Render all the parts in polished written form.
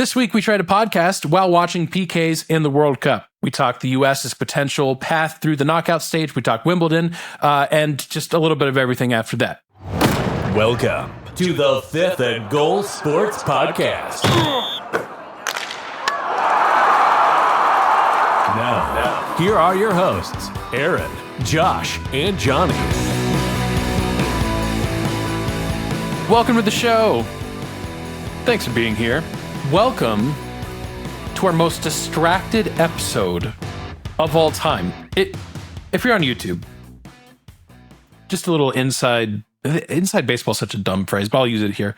This week, we tried a podcast while watching PKs in the World Cup. We talked the U.S.'s potential path through the knockout stage. We talked Wimbledon and just a little bit of everything after that. Welcome to the Fifth and Goal Sports Podcast. Now, here are your hosts, Aaron, Josh, and Johnny. Welcome to the show. Thanks for being here. Welcome to our most distracted episode of all time. If you're on YouTube, just a little inside baseball is such a dumb phrase, but I'll use it here.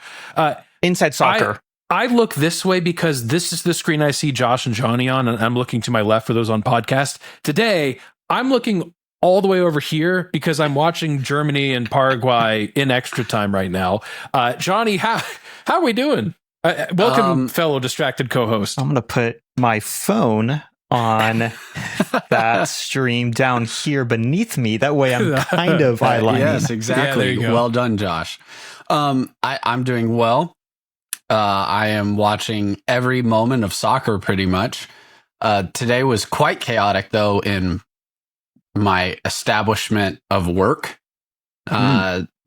Inside soccer. I look this way because this is the screen I see Josh and Johnny on, and I'm looking to my left for those on podcast. Today, I'm looking all the way over here because I'm watching Germany and Paraguay in extra time right now. Johnny, how are we doing? Welcome, fellow distracted co-host. I'm going to put my phone on that stream down here beneath me. That way I'm kind of highlighting. Yes, exactly. Yeah, well done, Josh. I'm doing well. I am watching every moment of soccer pretty much. Today was quite chaotic, though, in my establishment of work.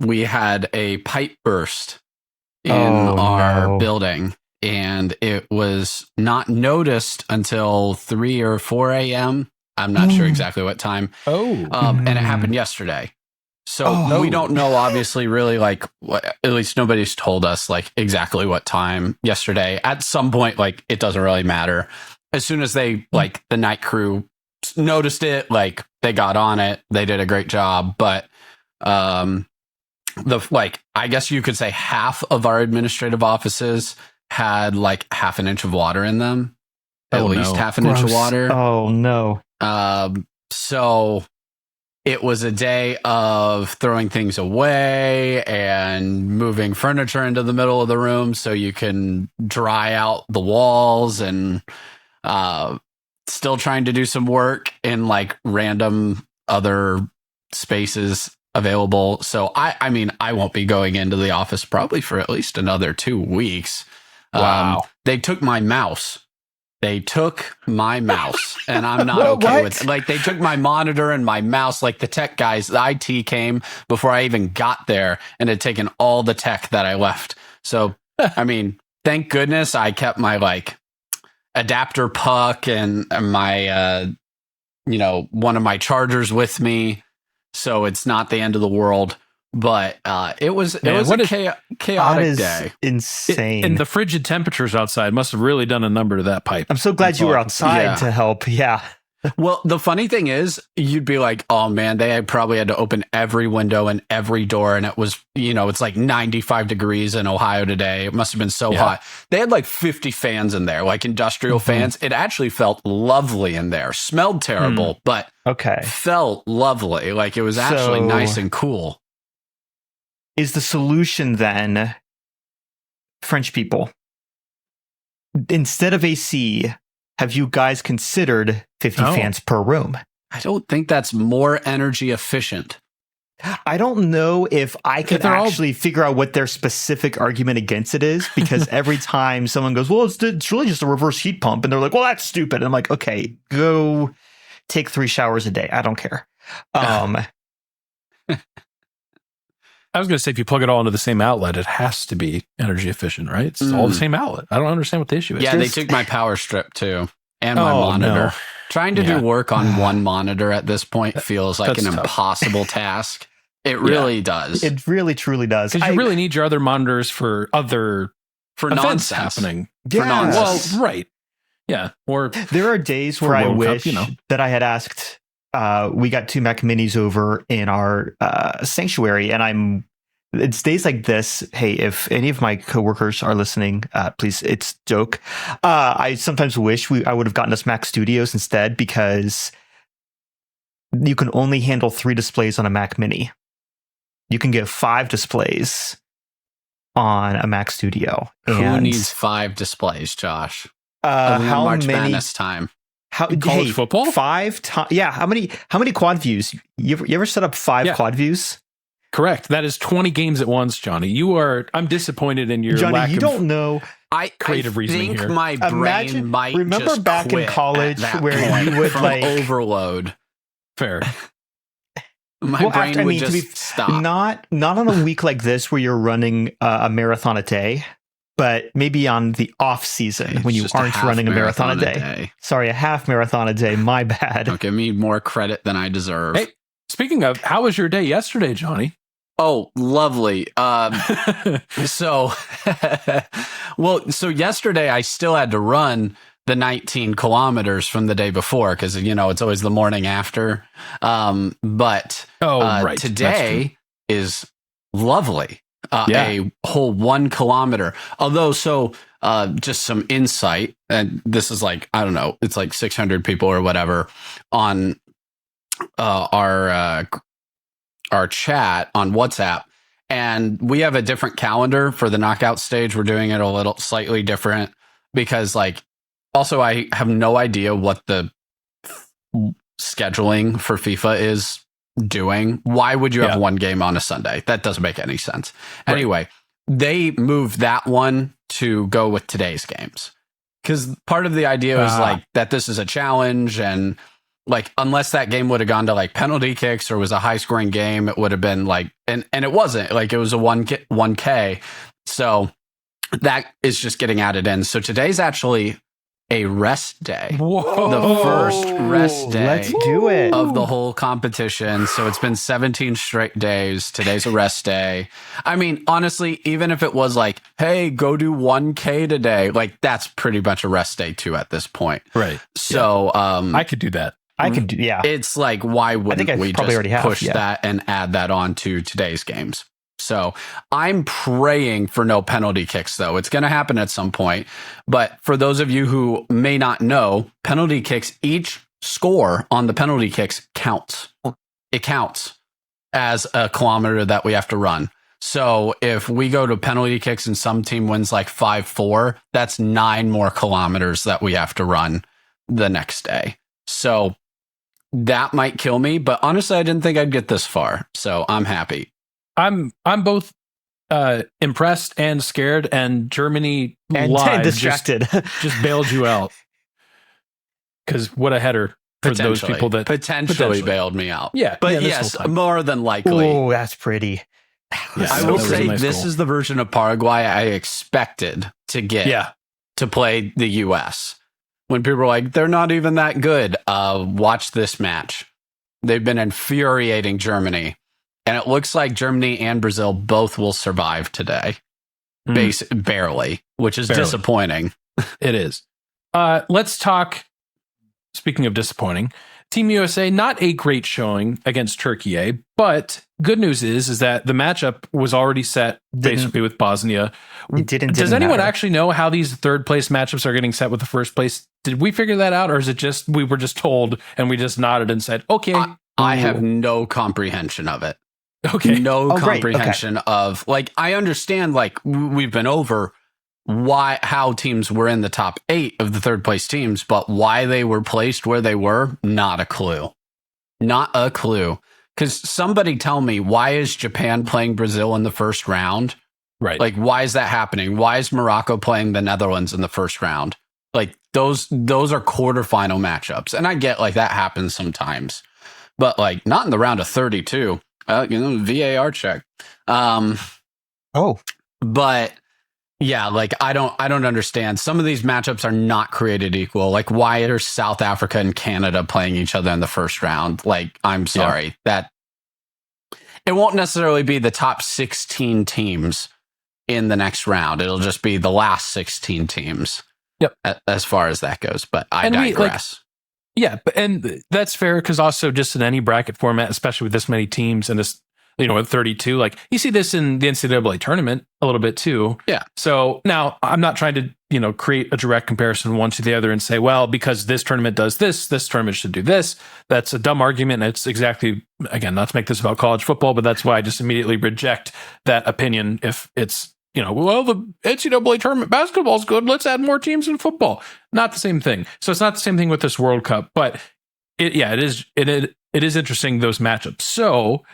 We had a pipe burst in our building, and it was not noticed until 3 or 4 a.m. I'm not sure exactly what time. And it happened yesterday. So we don't know, obviously, really, like, at least nobody's told us, like, exactly what time yesterday. At some point, like, it doesn't really matter. As soon as they, like, the night crew noticed it, like, they got on it. They did a great job. But, I guess you could say half of our administrative offices had, like, half an inch of water in them. At least half an inch of water. Oh, no. So it was a day of throwing things away and moving furniture into the middle of the room so you can dry out the walls, and still trying to do some work in like random other spaces available. So I mean, I won't be going into the office probably for at least another 2 weeks. Wow. They took my mouse. And I'm not okay with it. Like, they took my monitor and my mouse. Like, the tech guys, the IT came before I even got there and had taken all the tech that I left. So, I mean, thank goodness I kept my, like, adapter puck and my, one of my chargers with me. So it's not the end of the world. But it was a chaotic day. Insane. And the frigid temperatures outside must have really done a number to that pipe. I'm so glad you were outside to help. Yeah. Well, the funny thing is, you'd be like, oh man, they probably had to open every window and every door. And it was, it's like 95 degrees in Ohio today. It must have been so hot. They had like 50 fans in there, like industrial fans. It actually felt lovely in there. Smelled terrible, but felt lovely. Like, it was actually nice and cool. Is the solution then French people? Instead of AC, have you guys considered 50 fans per room? I don't think that's more energy efficient. I don't know if I could actually figure out what their specific argument against it is, because every time someone goes, well, it's really just a reverse heat pump, and they're like, well, that's stupid. And I'm like, okay, go take 3 showers a day. I don't care. I was going to say, if you plug it all into the same outlet, it has to be energy efficient, right? It's all the same outlet. I don't understand what the issue is. Yeah, they took my power strip too, and my monitor. No. Trying to do work on one monitor at this point feels like an impossible task. It really does. It really, truly does. Because you really need your other monitors for events nonsense happening. Yeah. For nonsense. Well, right. Yeah. Or there are days where I wish that I had asked. We got 2 Mac Minis over in our sanctuary, and it's days like this. Hey, if any of my coworkers are listening, please, it's a joke. I sometimes wish I would have gotten us Mac Studios instead, because you can only handle 3 displays on a Mac Mini. You can get 5 displays on a Mac Studio. Who needs 5 displays, Josh? How March many? Madness time. College football? 5 times. Yeah. How many quad views? You ever set up 5 quad views? Correct. That is 20 games at once, Johnny. I'm disappointed in your Johnny, lack you of don't know. creative reasoning think here. my brain might remember just back in quit college at that where point you would from like overload. Fair. My brain would just stop. Not on a week like this where you're running a marathon a day, but maybe on the off season when you Just a aren't half running a marathon a day. Sorry, a half marathon a day. My bad. Don't give me more credit than I deserve. Hey, speaking of, how was your day yesterday, Johnny? Oh, lovely. So yesterday I still had to run the 19 kilometers from the day before because, it's always the morning after. But right. Today is lovely. A whole 1 kilometer. Although, just some insight, and this is like, I don't know, it's like 600 people or whatever on our chat on WhatsApp. And we have a different calendar for the knockout stage. We're doing it a little slightly different because also I have no idea what the scheduling for FIFA is doing. Why would you have one game on a Sunday? That doesn't make any sense. Right. Anyway, they moved that one to go with today's games because part of the idea was that this is a challenge and unless that game would have gone to penalty kicks or was a high scoring game, it would have been and it wasn't it was a 1K. So that is just getting added in. So today's actually a rest day. Whoa. The first rest day. Let's do it. Of the whole competition. So it's been 17 straight days. Today's a rest day. I mean, honestly, even if it was hey, go do 1K today, that's pretty much a rest day too at this point. Right. So I could do that. I could do, yeah. It's why wouldn't we just push that and add that on to today's games? So I'm praying for no penalty kicks, though. It's going to happen at some point. But for those of you who may not know, penalty kicks, each score on the penalty kicks counts. It counts as a kilometer that we have to run. So if we go to penalty kicks and some team wins 5-4, that's 9 more kilometers that we have to run the next day. So that might kill me. But honestly, I didn't think I'd get this far. So I'm happy. I'm both impressed and scared, and Germany and live distracted just bailed you out. Because what a header for those people that potentially bailed me out. Yeah, but yes, more than likely. Oh, that's pretty. Yeah, I will say this is the version of Paraguay I expected to get to play the U.S. When people are they're not even that good. Watch this match. They've been infuriating Germany. And it looks like Germany and Brazil both will survive today. Barely, which is disappointing. It is. Let's talk, speaking of disappointing, Team USA, not a great showing against Turkey, but good news is that the matchup was already set basically with Bosnia. Does anyone actually know how these third place matchups are getting set with the first place? Did we figure that out, or is it just we were just told and we just nodded and said, okay? I have no comprehension of it. Okay. No comprehension of I understand we've been over how teams were in the top 8 of the third place teams, but why they were placed where they were, not a clue. Not a clue. Because somebody tell me, why is Japan playing Brazil in the first round? Right. Why is that happening? Why is Morocco playing the Netherlands in the first round? Those are quarterfinal matchups. And I get that happens sometimes. But not in the round of 32. VAR check. But yeah, I don't understand. Some of these matchups are not created equal. Why are South Africa and Canada playing each other in the first round? I'm sorry that it won't necessarily be the top 16 teams in the next round. It'll just be the last 16 teams. Yep. As far as that goes, but I digress. Yeah, and that's fair because also just in any bracket format, especially with this many teams and this, at 32, you see this in the NCAA tournament a little bit too. Yeah. So now I'm not trying to, create a direct comparison one to the other and say, well, because this tournament does this tournament should do this. That's a dumb argument. And it's exactly, again, not to make this about college football, but that's why I just immediately reject that opinion if it's, well, the NCAA tournament basketball is good. Let's add more teams in football. Not the same thing. So it's not the same thing with this World Cup, but it is interesting, those matchups. So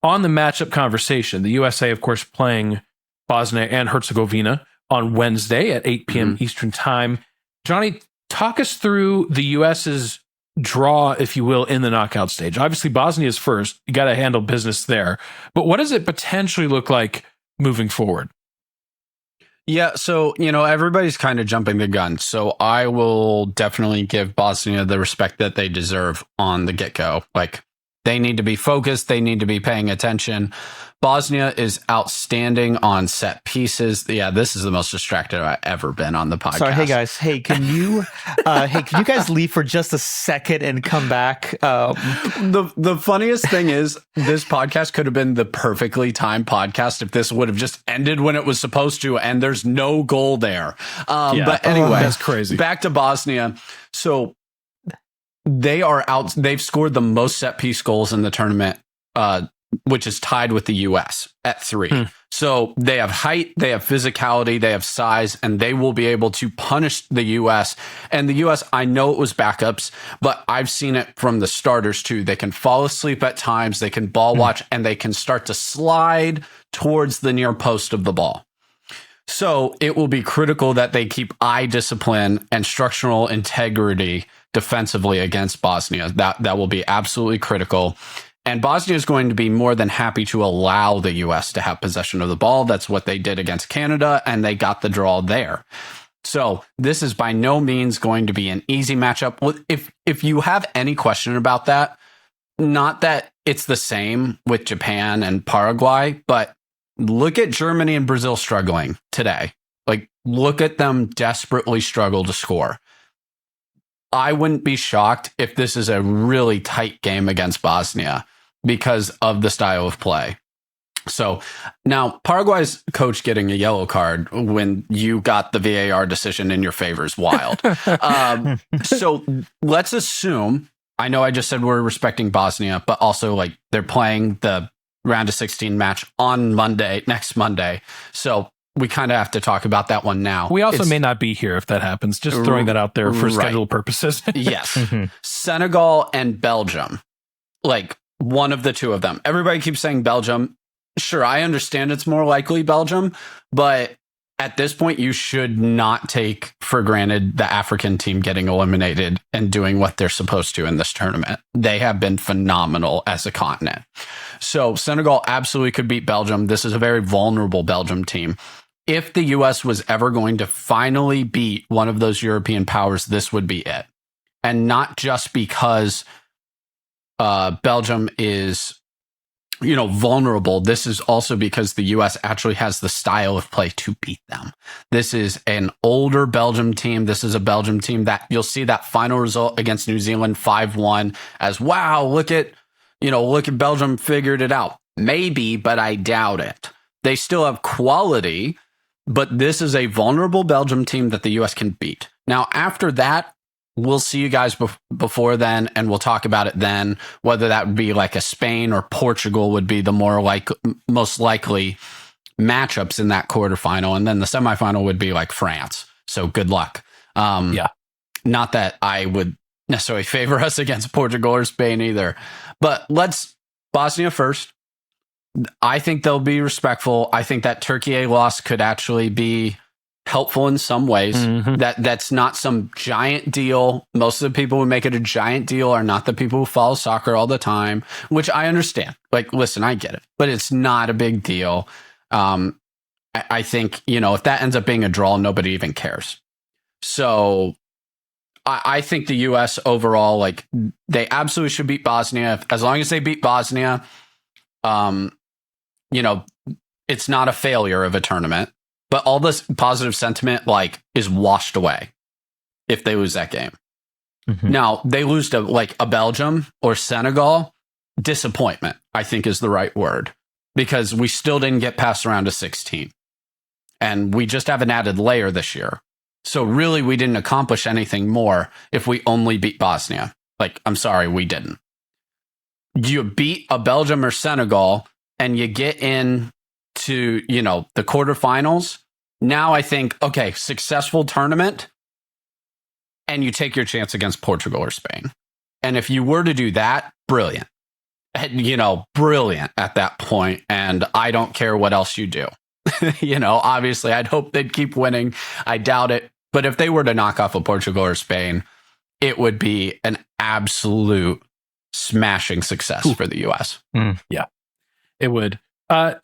on the matchup conversation, the USA, of course, playing Bosnia and Herzegovina on Wednesday at 8 p.m. Eastern Time. Johnny, talk us through the US's draw, if you will, in the knockout stage. Obviously, Bosnia is first. You got to handle business there. But what does it potentially look like moving forward? Yeah, so, everybody's kind of jumping the gun. So I will definitely give Bosnia the respect that they deserve on the get-go. Like, they need to be focused. They need to be paying attention. Bosnia is outstanding on set pieces. Yeah, this is the most distracted I've ever been on the podcast. Sorry, hey guys. Hey, can you guys leave for just a second and come back? The funniest thing is this podcast could have been the perfectly timed podcast if this would have just ended when it was supposed to, and there's no goal there. But anyway, that's crazy. Back to Bosnia. So they are out. They've scored the most set piece goals in the tournament, which is tied with the US at 3. So they have height, they have physicality, they have size, and they will be able to punish the US. And the US, I know it was backups, but I've seen it from the starters too. They can fall asleep at times, they can ball watch, and they can start to slide towards the near post of the ball. So it will be critical that they keep eye discipline and structural integrity defensively against Bosnia. That will be absolutely critical. And Bosnia is going to be more than happy to allow the U.S. to have possession of the ball. That's what they did against Canada, and they got the draw there. So this is by no means going to be an easy matchup. If you have any question about that, not that it's the same with Japan and Paraguay, but look at Germany and Brazil struggling today. Like, look at them desperately struggle to score. I wouldn't be shocked if this is a really tight game against Bosnia because of the style of play. So now Paraguay's coach getting a yellow card when you got the VAR decision in your favor is wild. So let's assume, I know I just said we're respecting Bosnia, but also like they're playing the round of 16 match on Monday, next Monday. So we kind of have to talk about that one now. We also may not be here if that happens. Just throwing that out there for schedule purposes. Yes. Senegal and Belgium. Like, one of the two of them. Everybody keeps saying Belgium. Sure, I understand it's more likely Belgium, but at this point, you should not take for granted the African team getting eliminated and doing what they're supposed to in this tournament. They have been phenomenal as a continent. So Senegal absolutely could beat Belgium. This is a very vulnerable Belgium team. If the U.S. was ever going to finally beat one of those European powers, this would be it. And not just because Belgium is, vulnerable. This is also because the U.S. actually has the style of play to beat them. This is an older Belgium team. This is a Belgium team that you'll see that final result against New Zealand 5-1 as, wow, look at Belgium figured it out. Maybe, but I doubt it. They still have quality, but this is a vulnerable Belgium team that the U.S. can beat. Now, after that, we'll see you guys before then, and we'll talk about it then, whether that would be like a Spain or Portugal would be the most likely matchups in that quarterfinal. And then the semifinal would be like France. So good luck. Not that I would necessarily favor us against Portugal or Spain either, but let's Bosnia first. I think they'll be respectful. I think that Turkey loss could actually be helpful in some ways. That's not some giant deal. Most of the people who make it a giant deal are not the people who follow soccer all the time, which I understand. Like, listen, I get it, but it's not a big deal. I think, if that ends up being a draw, nobody even cares. So I think the U.S. overall, like, they absolutely should beat Bosnia. As long as they beat Bosnia, it's not a failure of a tournament. But all this positive sentiment, is washed away if they lose that game. Now, they lose to, a Belgium or Senegal, disappointment, I think is the right word. Because we still didn't get past the round of 16. And we just have an added layer this year. So really, we didn't accomplish anything more if we only beat Bosnia. I'm sorry, we didn't. You beat a Belgium or Senegal, and you get in to, the quarterfinals. Now I think, okay, successful tournament, and you take your chance against Portugal or Spain. And if you were to do that, brilliant. and, brilliant at that point. And I don't care what else you do. Obviously, I'd hope they'd keep winning. I doubt it. But if they were to knock off a Portugal or Spain, it would be an absolute smashing success for the U.S. Yeah, it would.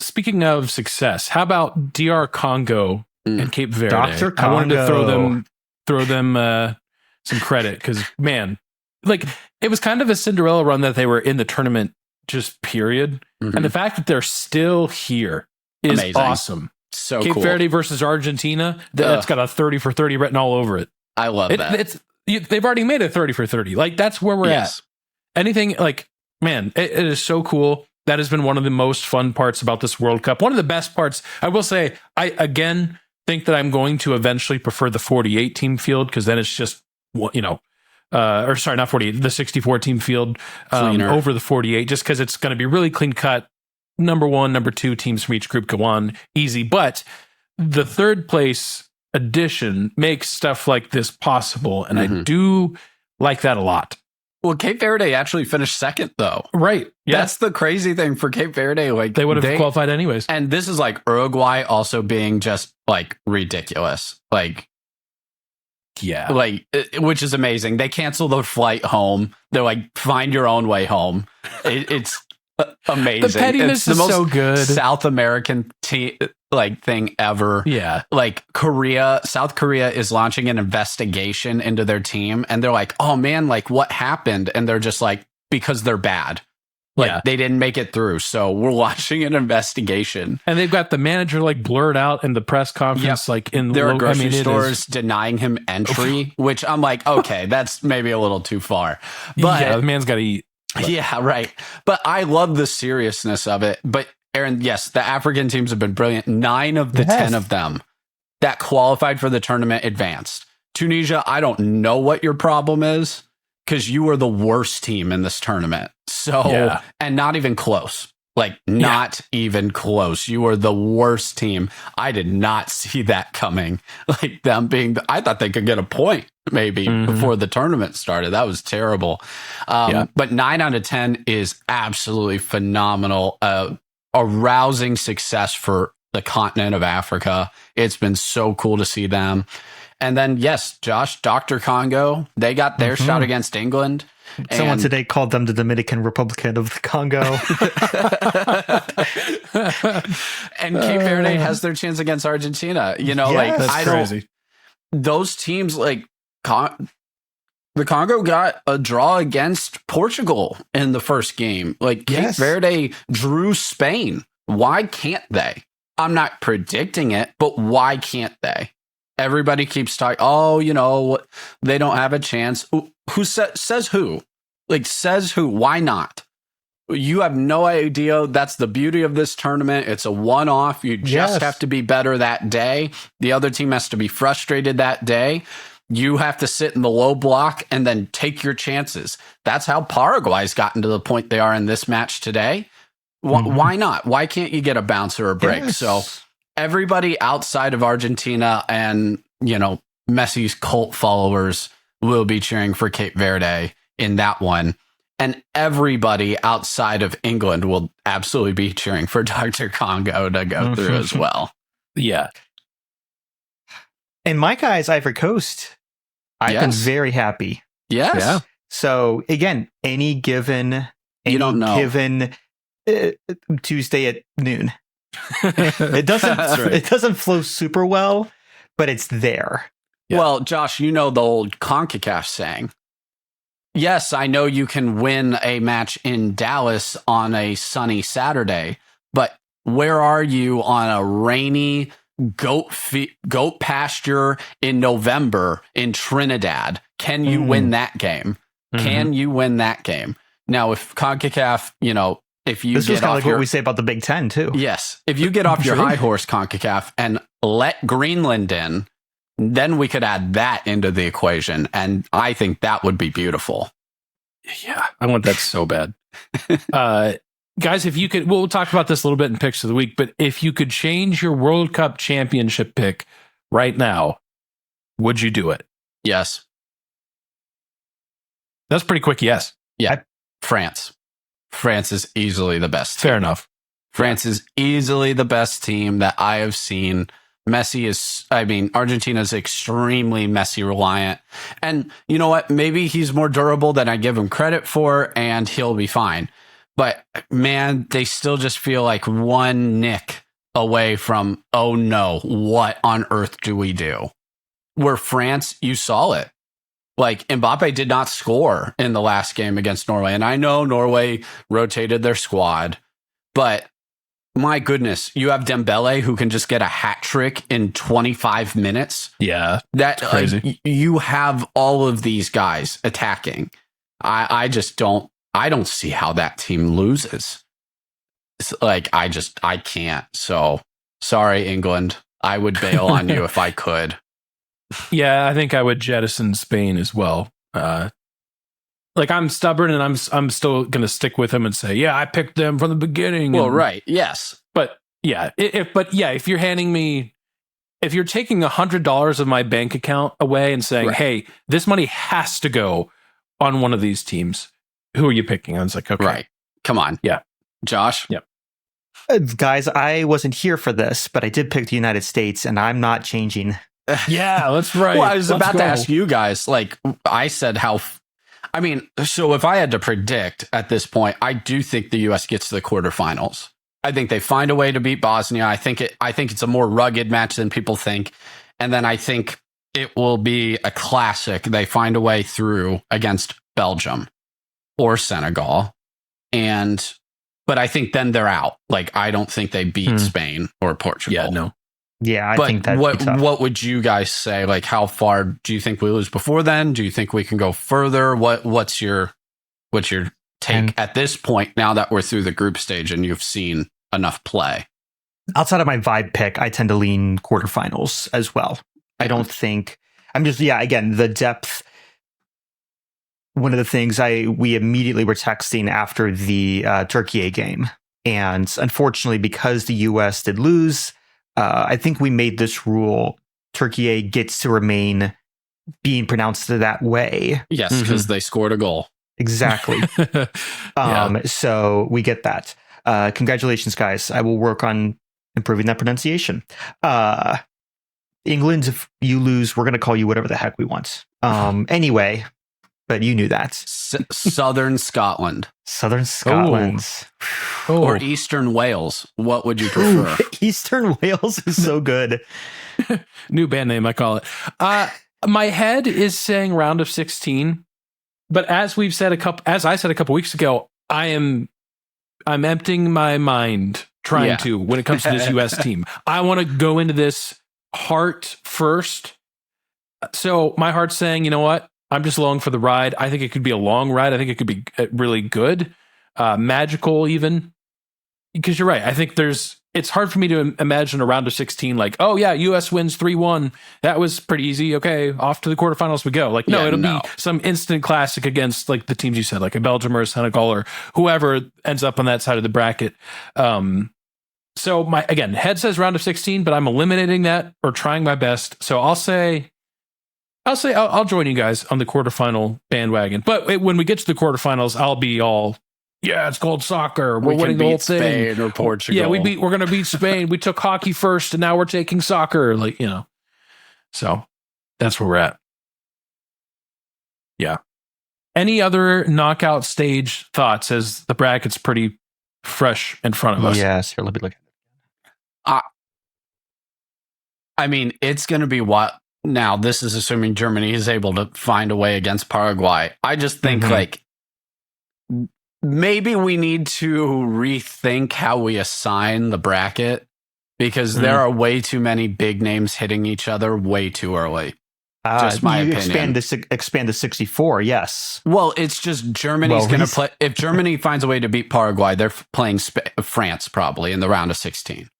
Speaking of success, how about DR Congo and Cape Verde? Dr. Congo. I wanted to throw them some credit because, man, like it was kind of a Cinderella run that they were in the tournament, just period. And the fact that they're still here is amazing. Awesome. So Cape cool. Verde versus Argentina, that's got a 30 for 30 written all over it. I love that. They've already made a 30 for 30. Like that's where we're at. Anything like, man, it is so cool. That has been one of the most fun parts about this World Cup. One of the best parts, I will say, I again think that I'm going to eventually prefer the 48 team field because then it's just, or sorry, not 48, the 64 team field over the 48, just because it's going to be really clean cut. Number 1, number 2 teams from each group go on easy. But the third place edition makes stuff like this possible. And I do like that a lot. Well, Cape Verde actually finished second, though. Right. Yeah. That's the crazy thing for Cape Verde. Like they would have qualified anyways. And this is like Uruguay also being just like ridiculous. Like, yeah. Like, which is amazing. They cancel the flight home. They're like, find your own way home. It's amazing. The pettiness is so good. South American thing ever. Yeah. Like South Korea is launching an investigation into their team and they're like, oh man, like what happened? And they're just like, because they're bad. Like they didn't make it through. So we're launching an investigation. And they've got the manager like blurred out in the press conference, like in there are grocery stores denying him entry, which I'm like, okay, that's maybe a little too far. But yeah, the man's got to eat. Yeah, right. But I love the seriousness of it. But Aaron, yes, the African teams have been brilliant. 9 of the 10 of them that qualified for the tournament advanced. Tunisia, I don't know what your problem is because you were the worst team in this tournament. So, and not even close. Like, not even close. You were the worst team. I did not see that coming. Like, them being, I thought they could get a point maybe before the tournament started. That was terrible. But 9 out of 10 is absolutely phenomenal. A rousing success for the continent of Africa. It's been so cool to see them. And then, yes, Josh, Dr. Congo, they got their shot against England. Someone today called them the Dominican Republic of the Congo. And Cape Verde has their chance against Argentina. That's crazy. Those teams, like, the Congo got a draw against Portugal in the first game. Like, Cape Verde drew Spain. Why can't they? I'm not predicting it, but why can't they? Everybody keeps talking, they don't have a chance. Who says who? Like, says who? Why not? You have no idea. That's the beauty of this tournament. It's a one-off. You just have to be better that day. The other team has to be frustrated that day. You have to sit in the low block and then take your chances. That's how Paraguay's gotten to the point they are in this match today. Why not? Why can't you get a bounce or a break? So everybody outside of Argentina and, Messi's cult followers will be cheering for Cape Verde in that one. And everybody outside of England will absolutely be cheering for Dr. Congo to go through as well. Yeah. And my guys, Ivory Coast, I've been very happy. Yes. Yeah. So again, any given Tuesday at noon. It doesn't flow super well, but it's there. Yeah. Well, Josh, the old CONCACAF saying. Yes, I know you can win a match in Dallas on a sunny Saturday, but where are you on a rainy goat pasture in November in Trinidad? Can you win that game? Can you win that game? Now, if CONCACAF, if you this get is kind of off like what we say about the Big Ten too. Yes, if you get off your high horse, CONCACAF, and let Greenland in, then we could add that into the equation, and I think that would be beautiful. Yeah, I want that so bad. Guys, if you could, we'll talk about this a little bit in picks of the week, but if you could change your World Cup championship pick right now, would you do it? Yes. That's pretty quick. Yes. Yeah. France. France is easily the best team. Fair enough. France is easily the best team that I have seen. Argentina is extremely Messi reliant. And you know what? Maybe he's more durable than I give him credit for, and he'll be fine. But man, they still just feel like one nick away from, oh no, what on earth do we do? Where France, you saw it. Like, Mbappe did not score in the last game against Norway. And I know Norway rotated their squad, but my goodness, you have Dembele who can just get a hat trick in 25 minutes. Yeah. That's crazy. You have all of these guys attacking. I don't see how that team loses. It's like, I can't. So sorry, England. I would bail on you if I could. Yeah, I think I would jettison Spain as well. Like, I'm stubborn, and I'm still going to stick with him and say, yeah, I picked them from the beginning. Well, right. Yes. But yeah, if you're handing me, if you're taking $100 of my bank account away and saying, right, hey, this money has to go on one of these teams, who are you picking? I was like, okay. Right. Come on. Yeah. Josh? Yep. Guys, I wasn't here for this, but I did pick the United States, and I'm not changing. Yeah, that's right. Well, I was about to ask you guys, like, I said so if I had to predict at this point, I do think the U.S. gets to the quarterfinals. I think they find a way to beat Bosnia. I think it's a more rugged match than people think. And then I think it will be a classic. They find a way through against Belgium or Senegal. But I think then they're out. Like, I don't think they beat Spain or Portugal. Yeah, no. Yeah, I think that. What would you guys say? Like, how far do you think we lose before then? Do you think we can go further? What's your take at this point, now that we're through the group stage and you've seen enough play? Outside of my vibe pick, I tend to lean quarterfinals as well. I don't think again, the depth. One of the things we immediately were texting after the Turkey game, and unfortunately, because the U.S. did lose, I think we made this rule: Turkey gets to remain being pronounced that way. Yes, because they scored a goal. Exactly. So we get that. Congratulations, guys. I will work on improving that pronunciation. England, if you lose, we're going to call you whatever the heck we want. Anyway, but you knew that. Southern Scotland. Southern Scotland. Or Eastern Wales. What would you prefer? Eastern Wales is so good. New band name, I call it. My head is saying round of 16, but as I said a couple weeks ago, I'm emptying my mind trying to when it comes to this US team. I want to go into this heart first. So my heart's saying, you know what? I'm just along for the ride. I think it could be a long ride. I think it could be really good, magical even. Because you're right. I think it's hard for me to imagine a round of 16 like, oh yeah, US wins 3-1. That was pretty easy. Okay, off to the quarterfinals we go. Like, it'll be some instant classic against like the teams you said, like a Belgium or a Senegal or whoever ends up on that side of the bracket. So my head says round of 16, but I'm eliminating that or trying my best. So I'll join you guys on the quarterfinal bandwagon. But when we get to the quarterfinals, I'll be all, yeah, it's called soccer. We're winning the whole thing. Spain or Portugal. Yeah, we're going to beat Spain. We took hockey first, and now we're taking soccer. Like, so that's where we're at. Yeah. Any other knockout stage thoughts as the bracket's pretty fresh in front of us? Yes, here, let me look at it. It's going to be what. Now, this is assuming Germany is able to find a way against Paraguay. I just think maybe we need to rethink how we assign the bracket because there are way too many big names hitting each other way too early. Just my opinion. Expand to 64, yes. Well, it's just Germany's going to play. If Germany finds a way to beat Paraguay, they're playing France probably in the round of 16.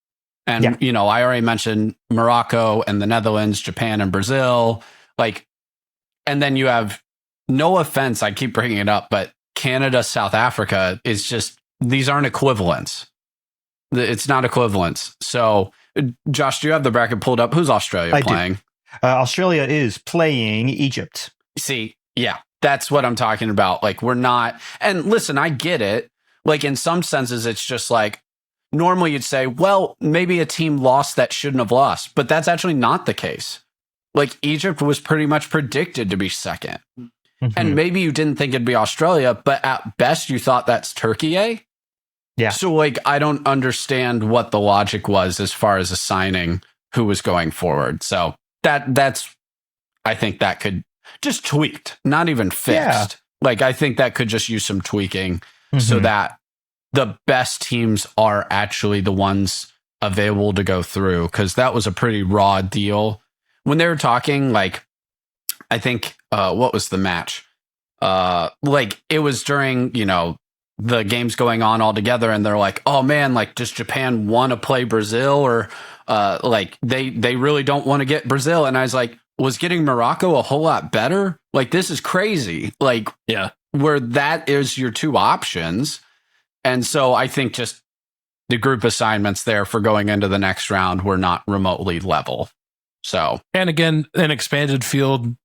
And, I already mentioned Morocco and the Netherlands, Japan and Brazil. And then you have, no offense, I keep bringing it up, but Canada, South Africa is just, these aren't equivalents. It's not equivalents. So, Josh, do you have the bracket pulled up? Who's Australia playing? Australia is playing Egypt. See, yeah, that's what I'm talking about. We're not, and listen, I get it. Like in some senses, it's just like normally you'd say, well, maybe a team lost that shouldn't have lost, but that's actually not the case. Like Egypt was pretty much predicted to be second. And maybe you didn't think it'd be Australia, but at best you thought that's Turkey, eh? Yeah. So like, I don't understand what the logic was as far as assigning who was going forward. So that's, I think that could just tweaked, not even fixed. Yeah. Like, I think that could just use some tweaking so that the best teams are actually the ones available to go through. Cause that was a pretty raw deal. When they were talking, like, I think, what was the match? Like it was during, you know, the games going on all together and they're like, oh man, like does Japan want to play Brazil or like they really don't want to get Brazil. And I was like, was getting Morocco a whole lot better? Like this is crazy. Like, yeah, where that is your two options. And so I think just the group assignments there for going into the next round were not remotely level. So, and again, an expanded field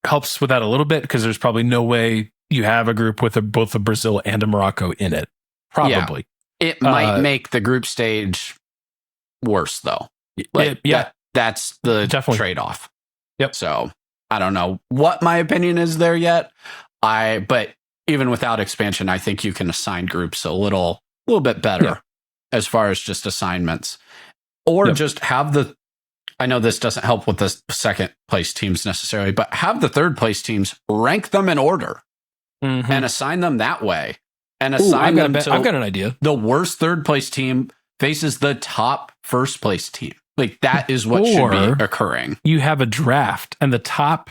helps with that a little bit because there's probably no way you have a group with both a Brazil and a Morocco in it. Probably. Yeah. It might make the group stage worse though. Like, that's the trade-off. Yep. So I don't know what my opinion is there yet. But even without expansion, I think you can assign groups a little bit better as far as just assignments, or just have I know this doesn't help with the second place teams necessarily, but have the third place teams rank them in order and assign them that way. And assign them to, I've got an idea. The worst third place team faces the top first place team. Like that is what should be occurring. You have a draft and the top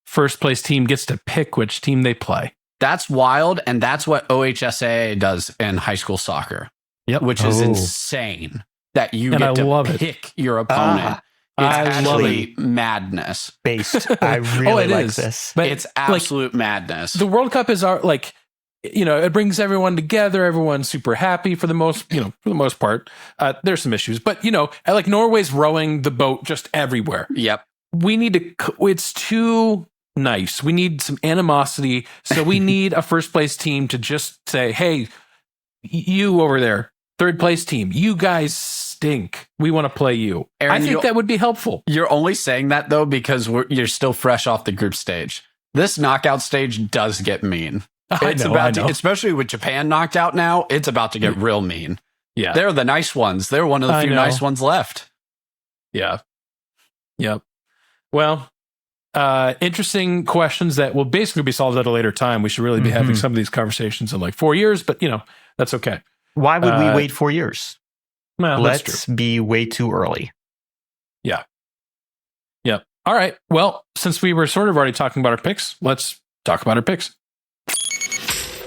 first place team gets to pick which team they play. That's wild. And that's what OHSAA does in high school soccer. Yep. Which is insane that you get to pick your opponent. It's actually madness. Based. I really like this. But it's absolute madness. The World Cup is it brings everyone together. Everyone's super happy for the most part. There's some issues, but like Norway's rowing the boat just everywhere. Yep. We need it's too nice. We need some animosity. So we need a first place team to just say, hey, you over there, third place team, you guys stink. We want to play you. Aaron, I think that would be helpful. You're only saying that though because you're still fresh off the group stage. This knockout stage does get mean. It's about to, especially with Japan knocked out now, it's about to get real mean. Yeah. They're the nice ones. They're one of the few nice ones left. Yeah. Yep. Well, interesting questions that will basically be solved at a later time. We should really be having some of these conversations in like 4 years, but that's okay. Why would we wait 4 years? Well, let's be way too early. Yeah. Yep. All right. Well, since we were sort of already talking about our picks, let's talk about our picks.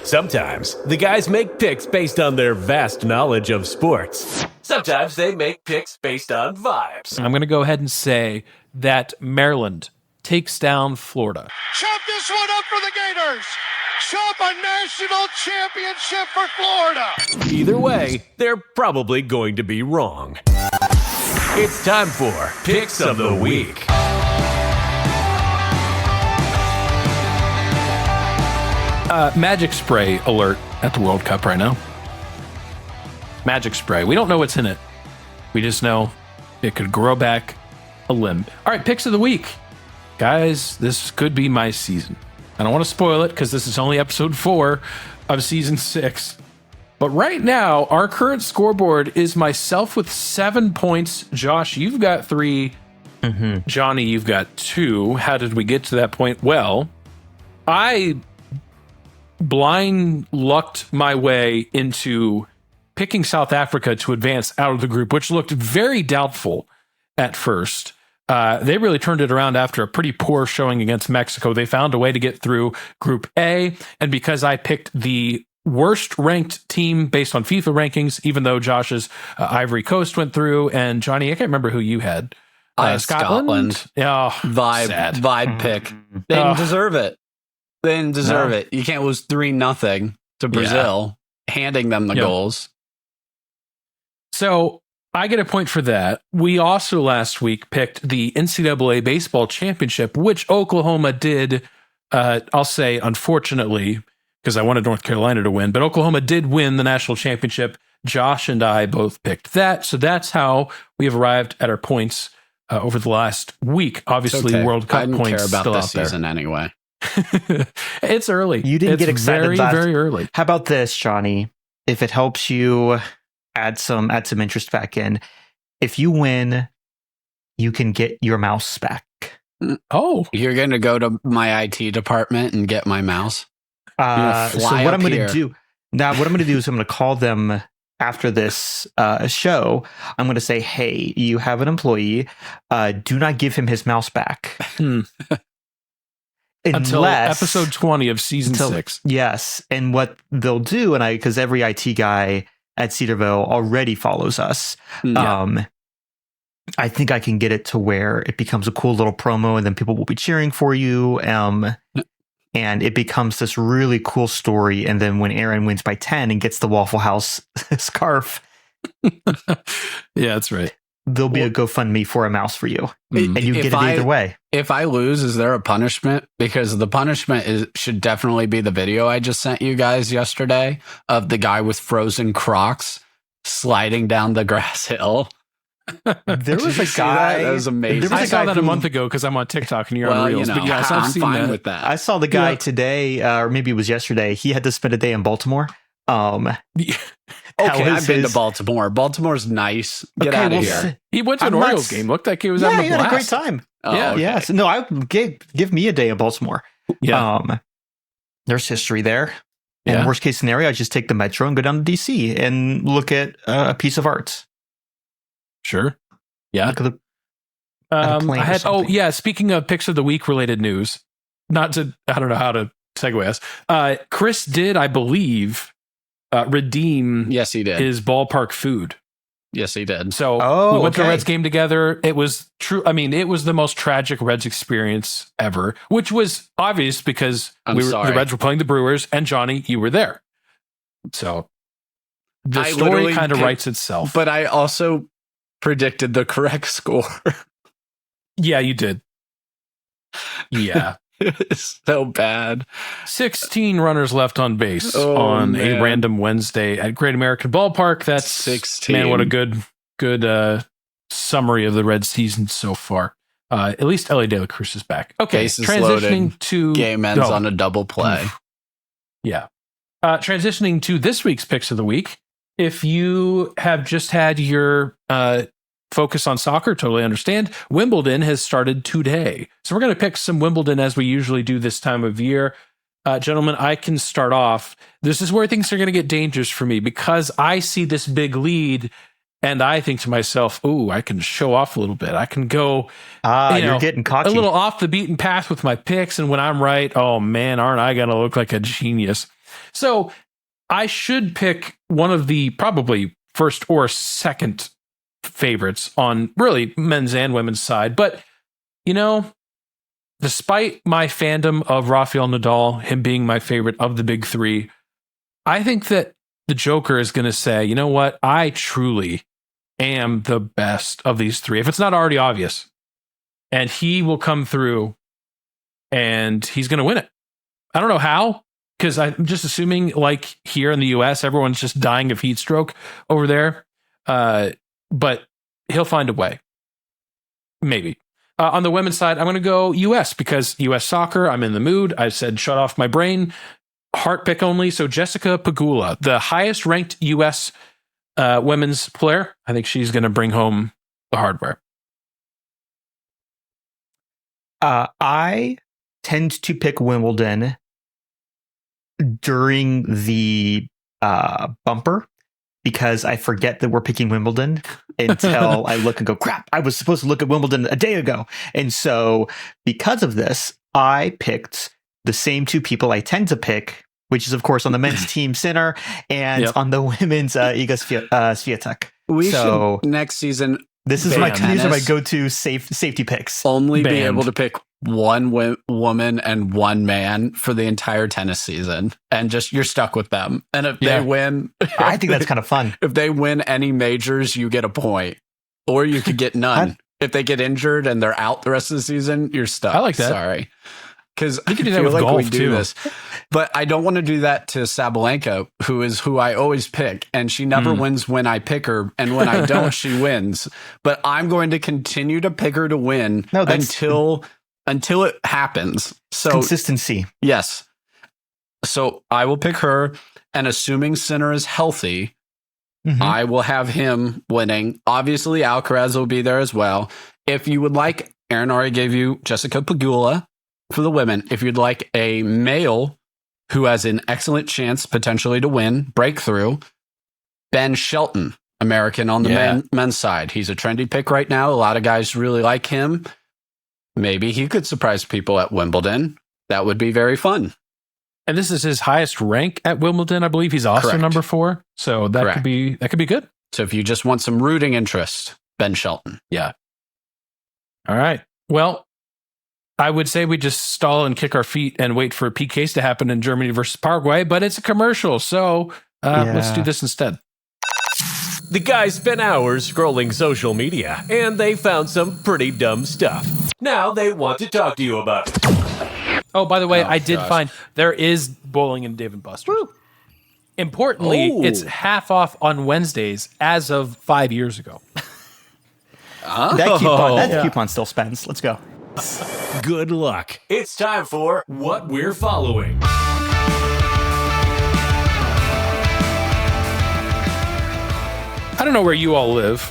Sometimes the guys make picks based on their vast knowledge of sports. Sometimes they make picks based on vibes. I'm going to go ahead and say that Maryland takes down Florida. Chop this one up for the Gators. Chop a national championship for Florida. Either way, they're probably going to be wrong. It's time for Picks of the Week. Magic spray alert at the World Cup right now. Magic spray. We don't know what's in it. We just know it could grow back a limb. All right, picks of the week. Guys, this could be my season. I don't want to spoil it because this is only episode 4 of season 6. But right now, our current scoreboard is myself with 7 points. Josh, you've got 3. Johnny, you've got 2. How did we get to that point? Well, I blind lucked my way into picking South Africa to advance out of the group, which looked very doubtful at first. They really turned it around after a pretty poor showing against Mexico. They found a way to get through Group A, and because I picked the worst ranked team based on FIFA rankings, even though Josh's Ivory Coast went through, and Johnny, I can't remember who you had. Scotland. Yeah, vibe pick. They didn't deserve it. They didn't deserve it. You can't lose 3-0 to Brazil, handing them the goals. So I get a point for that. We also last week picked the NCAA Baseball Championship, which Oklahoma did, I'll say, unfortunately, because I wanted North Carolina to win, but Oklahoma did win the national championship. Josh and I both picked that. So that's how we have arrived at our points over the last week. Obviously, World Cup points care about still this out there. season anyway. It's early. You didn't get excited. Very early. How about this, Johnny? If it helps you add some interest back in, if you win, you can get your mouse back. Oh, you're going to go to my IT department and get my mouse? So what I'm going to do now, what I'm going to do is I'm going to call them after this show. I'm going to say, hey, you have an employee. Do not give him his mouse back. Until episode 20 of season 6. Yes. And what they'll do, because every IT guy at Cedarville already follows us. Yeah. I think I can get it to where it becomes a cool little promo and then people will be cheering for you. And it becomes this really cool story. And then when Aaron wins by 10 and gets the Waffle House scarf. Yeah, that's right. There'll be a GoFundMe for a mouse for you. And you get it either way. If I lose, is there a punishment? Because the punishment should definitely be the video I just sent you guys yesterday of the guy with frozen Crocs sliding down the grass hill. There was a guy. That was amazing. I saw that a month ago because I'm on TikTok and you're on Reels. But yeah, so I'm fine with that. I saw the guy today, or maybe it was yesterday. He had to spend a day in Baltimore. Okay, I've been to Baltimore. Baltimore's nice. Get out of here. He went to an Orioles game. Looked like he was having a blast. He had a great time. Yeah. Okay. Yes. No, I give me a day in Baltimore. Yeah. There's history there. And worst case scenario, I just take the metro and go down to DC and look at a piece of art. Sure. Yeah. Look at the I had. Speaking of picks of the week related news, I don't know how to segue us. Chris did, I believe, redeem. Yes, he did. His ballpark food. Yes, he did. So we went to a Reds game together. It was true. I mean, it was the most tragic Reds experience ever, which was obvious because the Reds were playing the Brewers, and Johnny, you were there. So the story kind of writes itself. But I also predicted the correct score. Yeah, you did. Yeah. It's so bad. 16 runners left on base on a random Wednesday at Great American Ballpark. That's 16. Man, what a good summary of the Red season so far. At least Ellie De La Cruz is back. Okay, transitioning to game ends on a double play. Yeah. Transitioning to this week's picks of the week. If you have just had your focus on soccer, totally understand. Wimbledon has started today. So we're going to pick some Wimbledon as we usually do this time of year. Gentlemen, I can start off. This is where things are going to get dangerous for me because I see this big lead and I think to myself, ooh, I can show off a little bit. I can go you're getting cocky. A little off the beaten path with my picks. And when I'm right, oh man, aren't I going to look like a genius? So I should pick one of the probably first or second favorites on really men's and women's side. But, despite my fandom of Rafael Nadal, him being my favorite of the big three, I think that the Joker is going to say, you know what? I truly am the best of these three, if it's not already obvious. And he will come through and he's going to win it. I don't know how, because I'm just assuming like here in the US, everyone's just dying of heat stroke over there. But he'll find a way. Maybe. On the women's side, I'm going to go US because US soccer, I'm in the mood. I said shut off my brain. Heart pick only. So Jessica Pegula, the highest ranked US women's player. I think she's going to bring home the hardware. I tend to pick Wimbledon during the bumper, because I forget that we're picking Wimbledon until I look and go, crap, I was supposed to look at Wimbledon a day ago. And so because of this, I picked the same two people I tend to pick, which is, of course, on the men's team Sinner and on the women's Iga Swiatek. We should next season. These are my go-to safety picks. Only be able to pick one woman and one man for the entire tennis season, and just you're stuck with them. And if they win, I think that's kind of fun. If they win any majors, you get a point, or you could get none. If they get injured and they're out the rest of the season, you're stuck. I like that. Sorry. because You can do that with golf too. But I don't want to do that to Sabalenka, who I always pick, and she never wins when I pick her, and when I don't, she wins. But I'm going to continue to pick her to win until it happens. So consistency. Yes. So I will pick her, and assuming Sinner is healthy, I will have him winning. Obviously, Alcaraz will be there as well. If you would like, Aaron already gave you Jessica Pegula for the women. If you'd like a male who has an excellent chance potentially to win, breakthrough, Ben Shelton, American on the men's side. He's a trendy pick right now. A lot of guys really like him. Maybe he could surprise people at Wimbledon. That would be very fun. And this is his highest rank at Wimbledon. I believe he's also number 4. So that could be good. So if you just want some rooting interest, Ben Shelton. Yeah. All right. Well, I would say we just stall and kick our feet and wait for PKs to happen in Germany versus Paraguay, but it's a commercial. So let's do this instead. The guys spent hours scrolling social media, and they found some pretty dumb stuff. Now they want to talk to you about it. Oh, by the way, I did find there is bowling in Dave & Buster's. Woo. Importantly, it's half off on Wednesdays as of 5 years ago. That coupon still spends. Let's go. Good luck. It's time for What We're Following. I don't know where you all live,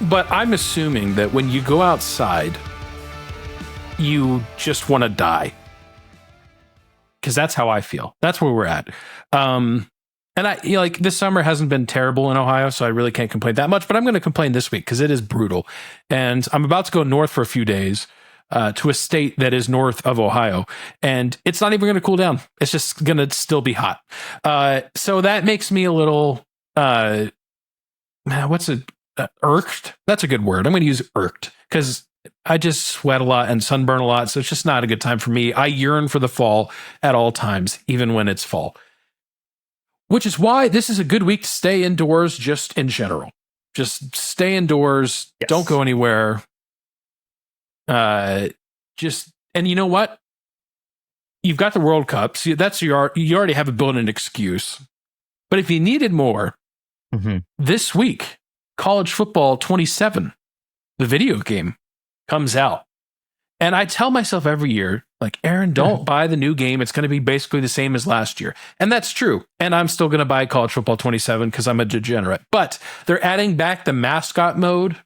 but I'm assuming that when you go outside, you just want to die. Because that's how I feel. That's where we're at. And this summer hasn't been terrible in Ohio, so I really can't complain that much, but I'm going to complain this week because it is brutal. And I'm about to go north for a few days to a state that is north of Ohio, and it's not even going to cool down. It's just going to still be hot. So that makes me a little, irked? That's a good word. I'm going to use irked because I just sweat a lot and sunburn a lot, so it's just not a good time for me. I yearn for the fall at all times, even when it's fall. Which is why this is a good week to stay indoors just in general. Just stay indoors. Yes. Don't go anywhere. And you know what? You've got the World Cup. So you already have a built-in excuse. But if you needed more, this week, College Football 27, the video game, comes out. And I tell myself every year, like, Aaron, don't buy the new game. It's going to be basically the same as last year. And that's true. And I'm still going to buy College Football 27 because I'm a degenerate. But they're adding back the mascot mode.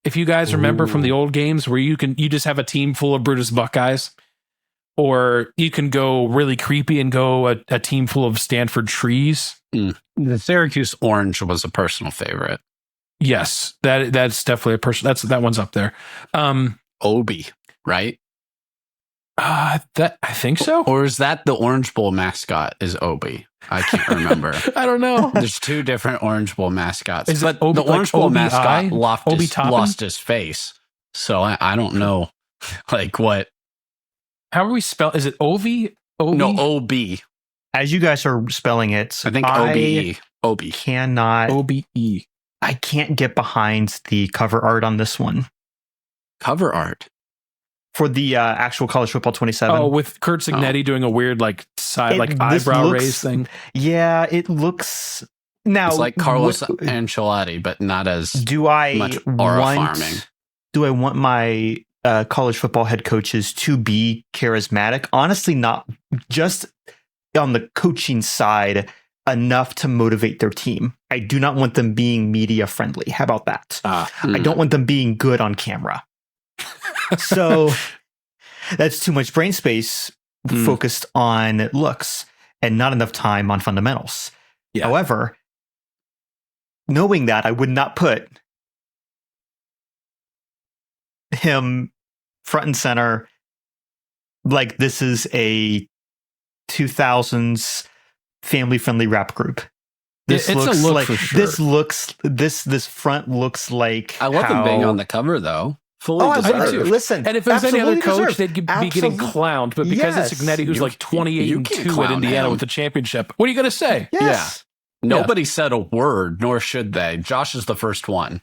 If you guys remember from the old games where you just have a team full of Brutus Buckeyes, or you can go really creepy and go a team full of Stanford trees. The Syracuse Orange was a personal favorite. Yes, that's definitely a person. That one's up there. Obi, right? I think so. Or is that the Orange Bowl mascot is Obi? I can't remember. I don't know. There's two different Orange Bowl mascots. But the Orange Bowl mascot lost his face. So I don't know like what. How are we spell? Is it Ovi? No, O-B. As you guys are spelling it, I think O-B-E. Obi. Cannot. O-B-E. I can't get behind the cover art on this one. Cover art? For the actual College Football 27. Oh, with Kurt Signetti doing a weird eyebrow raise thing. Yeah, it looks... Now, it's like Carlos Ancelotti, but not as much aura farming. Do I want my college football head coaches to be charismatic? Honestly, not just on the coaching side enough to motivate their team. I do not want them being media friendly. How about that? I don't want them being good on camera. So that's too much brain space focused on looks and not enough time on fundamentals. Yeah. However, knowing that, I would not put him front and center like this is a 2000s family-friendly rap group. This looks like for sure. This front looks like. I love him being on the cover though. Fully deserved. Listen, and if it was any other coach, they'd be getting clowned. But because it's Signetti, who's like 28-2 at Indiana with the championship, what are you going to say? Yes. Yeah. Nobody said a word, nor should they. Josh is the first one.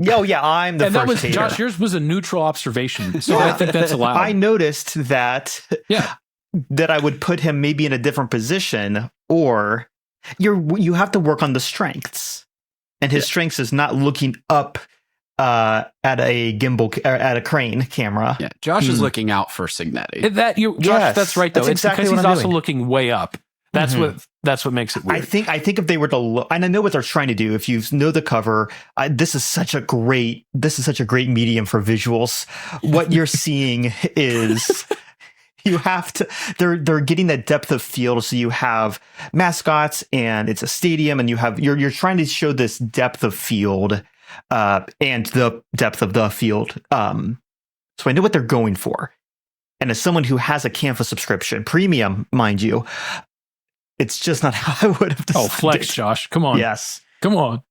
Oh yeah, I'm the and first that was hater. Josh. Yours was a neutral observation, so I think that's allowed. I noticed that I would put him maybe in a different position, or you have to work on the strengths, and his strengths is not looking up at a gimbal or at a crane camera. Yeah, Josh is looking out for Signetti. Josh, that's right though. That's exactly it's because what he's I'm also doing. looking way up. That's what makes it weird. I think if they were to look, and I know what they're trying to do. If you know the cover, this is such a great medium for visuals. What you're seeing is you have to. They're getting that depth of field. So you have mascots, and it's a stadium, and you're trying to show this depth of field, and the depth of the field. So I know what they're going for. And as someone who has a Canva subscription, premium, mind you. It's just not how I would have decided. Oh, flex, Josh. Come on. Yes. Come on.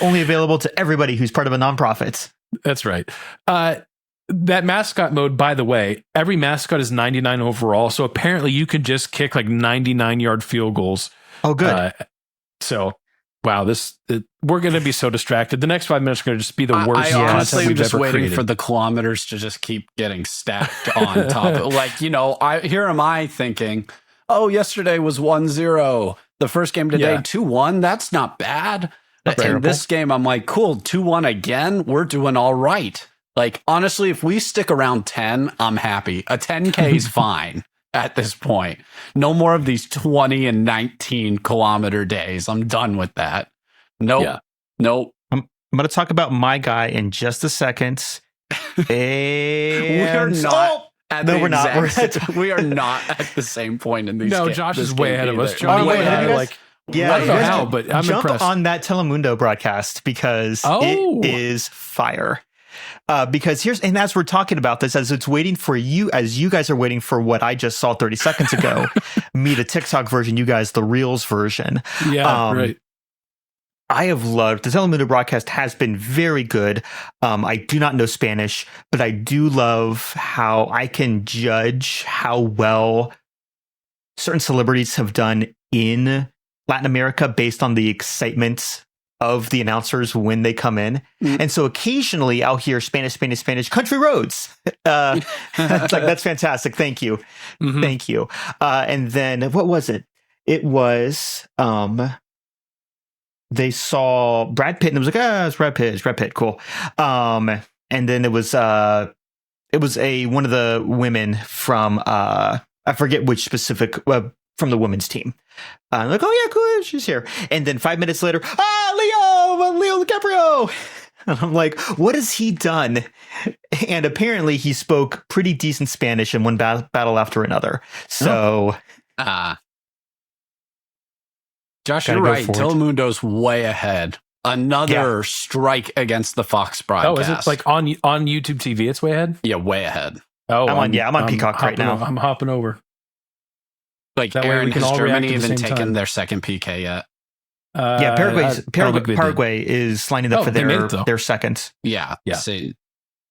Only available to everybody who's part of a nonprofit. That's right. That mascot mode, by the way, every mascot is 99 overall. So apparently you can just kick like 99-yard field goals. Oh, good. So, wow, we're going to be so distracted. The next 5 minutes are going to just be the worst. I honestly we've just ever waiting created. for the kilometers to just keep getting stacked on top of like, here am I thinking, oh, yesterday was 1-0. The first game today, 2-1. That's not bad. In this game, I'm like, cool, 2-1 again. We're doing all right. Like, honestly, if we stick around 10, I'm happy. A 10K is fine at this point. No more of these 20 and 19 kilometer days. I'm done with that. Nope. Yeah. Nope. I'm going to talk about my guy in just a second. We're not. We're not. We are not at the same point in these. No, games. Josh this is way game ahead of us. either. Johnny, way ahead of you guys? I don't know how, but I'm jump impressed. on that Telemundo broadcast because it is fire. Because as we're talking about this, as it's waiting for you, as you guys are waiting for what I just saw 30 seconds ago, me, the TikTok version, you guys, the Reels version. Yeah, right. I have loved the Telemundo broadcast has been very good. I do not know Spanish, but I do love how I can judge how well certain celebrities have done in Latin America based on the excitement of the announcers when they come in. And so occasionally I'll hear Spanish, country roads. That's fantastic. Thank you. Thank you. And then what was it? It was, they saw Brad Pitt and it was like, it's Brad Pitt. Cool. And then it was one of the women from, I forget which specific, from the women's team. Like, oh yeah, cool, she's here. And then 5 minutes later, Leo DiCaprio. And I'm like, what has he done? And apparently he spoke pretty decent Spanish in one battle after another. So, Josh, you're right. Telemundo's way ahead. Another strike against the Fox broadcast. Oh, is it like on YouTube TV? It's way ahead. Yeah, way ahead. Oh, I'm on Peacock right now. I'm hopping over. Like, That way Aaron, we can has all react Germany at the even same taken time. their second PK yet? Paraguay is lining up for they made it, though. their second. Yeah. Yeah. See,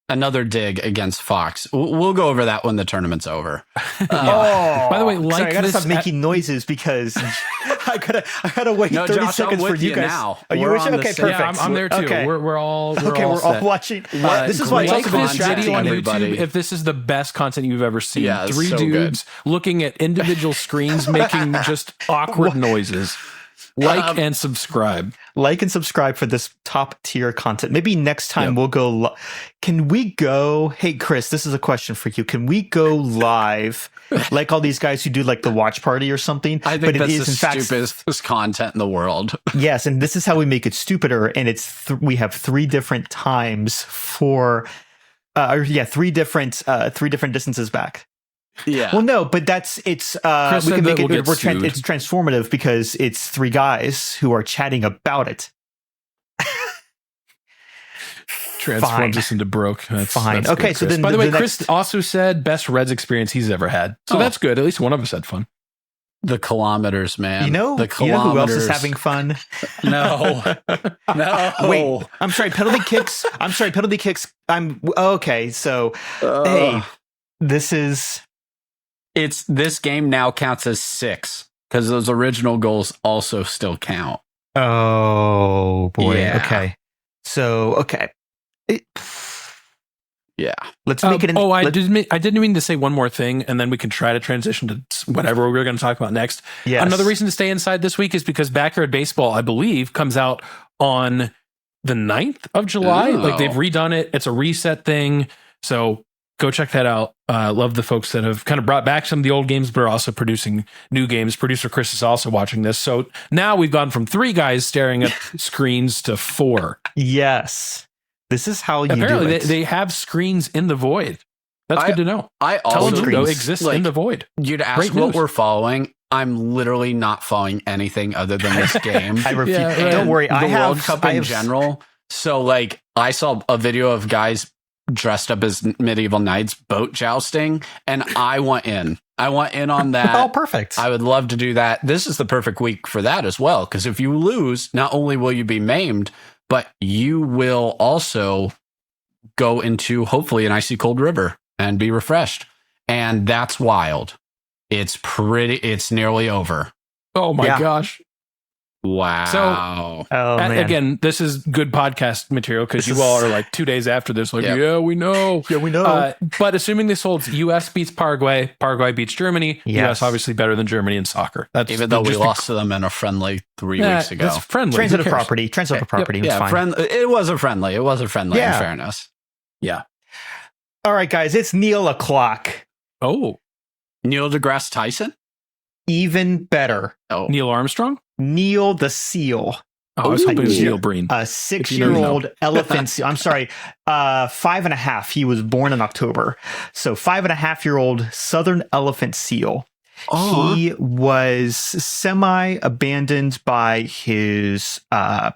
another dig against Fox. We'll go over that when the tournament's over. By the way, Sorry, I gotta this stop making noises because I gotta wait No, 30 Josh, seconds I'm for with you you guys. now. Are you We're with on you? the Okay, same- perfect. Yeah, I'm there too. Okay. We're all We're all set. watching. This is why like it's this distracting video on everybody. YouTube. If this is the best content you've ever seen, Yeah, it's 3 so dudes looking at individual screens making just awkward noises. Like and subscribe. Like and subscribe for this top tier content. Maybe next time we'll go. Can we go? Hey, Chris, this is a question for you. Can we go live like all these guys who do like the watch party or something? I think that's it is, the in fact, stupidest content in the world. Yes, and this is how we make it stupider. And it's we have 3 different times for, 3 different distances back. Yeah. Well, no, but it's we can make it. It's transformative because it's 3 guys who are chatting about it. Transforms us into broke. That's Fine. That's Okay, good, so Chris. then By the the way, next- Chris also said best Reds experience he's ever had. So that's good. At least one of us had fun. The kilometers, man. You know who else is having fun? No. No. Wait, I'm sorry. Penalty kicks. Okay. So, hey, this game now counts as 6 because those original goals also still count. Oh boy. Yeah. Okay. So, okay. Yeah. Let's make it. I didn't mean to say one more thing, and then we can try to transition to whatever we're going to talk about next. Yes. Another reason to stay inside this week is because Backyard Baseball, I believe, comes out on the 9th of July. Oh. Like, they've redone it. It's a reset thing. So go check that out. Love the folks that have kind of brought back some of the old games, but are also producing new games. Producer Chris is also watching this. So now we've gone from 3 guys staring at screens to 4. Yes. This is how you Apparently do it. they have screens in the void. That's good to know. I also Telemundo exists in the void. You'd ask Great what news. we're following. I'm literally not following anything other than this game. I refuse. Yeah, right. Don't worry. The I have World Cup in general. So, like, I saw a video of guys dressed up as medieval knights boat jousting, and I want in. I want in on that. Oh, perfect. I would love to do that. This is the perfect week for that as well, because if you lose, not only will you be maimed, but you will also go into hopefully an icy cold river and be refreshed. And that's wild. It's nearly over. Oh my gosh. Wow. Man. Again, this is good podcast material because you all are like 2 days after this. Like, Yep. yeah, we know. Yeah, we know. But assuming this holds, U.S. beats Paraguay, Paraguay beats Germany. Yes. U.S. obviously better than Germany in soccer. That's Even though we just lost to them in a friendly 3 weeks ago. That's friendly. Transitive Who cares? property. Transitive property. It's Yeah, fine. it was a friendly. It was a friendly, Yeah. in fairness. Yeah. All right, guys. It's Neil o'clock. Oh, Neil deGrasse Tyson? Even better. Oh. Neil Armstrong? Neil the seal. Oh, I was hoping it was Ooh. Neil Breen. A 6-year-old elephant seal. I'm sorry. 5.5. He was born in October. So 5.5-year-old southern elephant seal. Oh. He was semi-abandoned by his pack.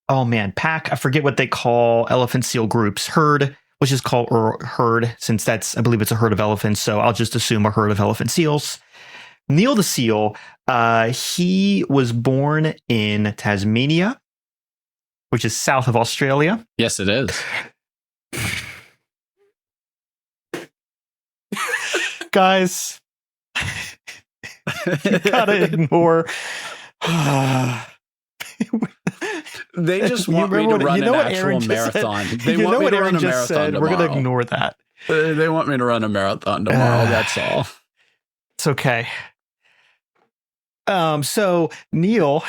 I forget what they call elephant seal groups. Herd, which is called herd, since I believe it's a herd of elephants. So I'll just assume a herd of elephant seals. Neil the seal, he was born in Tasmania, which is south of Australia. Yes, it is. Guys, you gotta ignore. They just want me to run an actual marathon. They want me to run a marathon tomorrow. We're going to ignore that. They want me to run a marathon tomorrow. That's all. It's okay. So Neil,